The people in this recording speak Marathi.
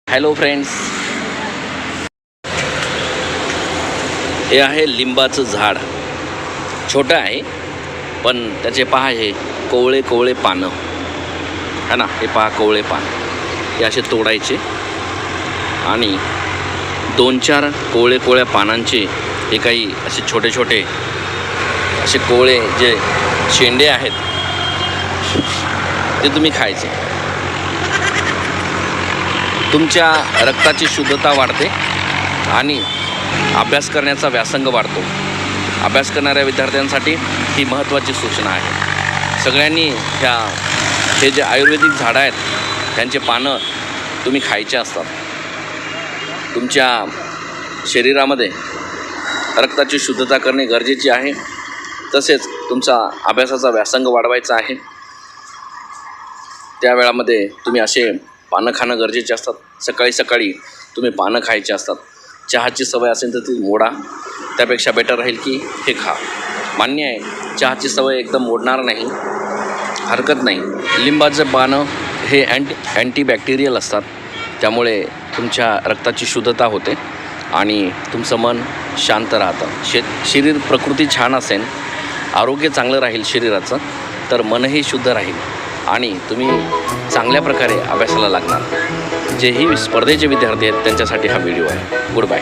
हॅलो फ्रेंड्स, हे आहे लिंबाचं झाड. छोटं आहे पण त्याचे पहा हे कोवळे कोवळे पानं है ना. हे पहा कोवळे पान, हे असे तोडायचे आणि 2-4 कोवळे कोवळ्या पानांचे हे काही असे छोटे छोटे असे कोवळे जे शेंडे आहेत ते तुम्ही खायचे. तुमच्या रक्ताची शुद्धता वाढते आणि अभ्यास करण्याचा व्यासंग वाढतो. अभ्यास करणाऱ्या विद्यार्थ्यांसाठी ही महत्त्वाची सूचना आहे. सगळ्यांनी हे जे आयुर्वेदिक झाडं आहेत त्यांचे पानं तुम्ही खायचे असतात. तुमच्या शरीरामध्ये रक्ताची शुद्धता करणे गरजेचे आहे. तसेच तुमचा अभ्यासाचा व्यासंग वाढवायचा आहे. त्यावेळामध्ये तुम्ही असे पानं खाणं गरजेचे असतात. सकाळी सकाळी तुम्ही पानं खायचे असतात. चहाची सवय असेल तर ती मोडा, त्यापेक्षा बेटर राहील की हे खा. मान्य आहे चहाची सवय एकदम मोडणार नाही, हरकत नाही. लिंबाचं पानं हे अँटीबॅक्टेरियल असतात, त्यामुळे तुमच्या रक्ताची शुद्धता होते आणि तुमचं मन शांत राहतं. शरीर प्रकृती छान असेल, आरोग्य चांगलं राहील शरीराचं, तर मनही शुद्ध राहील आणि तुम्ही चांगल्या प्रकारे अभ्यासाला लागणार. जेही स्पर्धेचे विद्यार्थी आहेत त्यांच्यासाठी हा व्हिडिओ आहे. Good bye.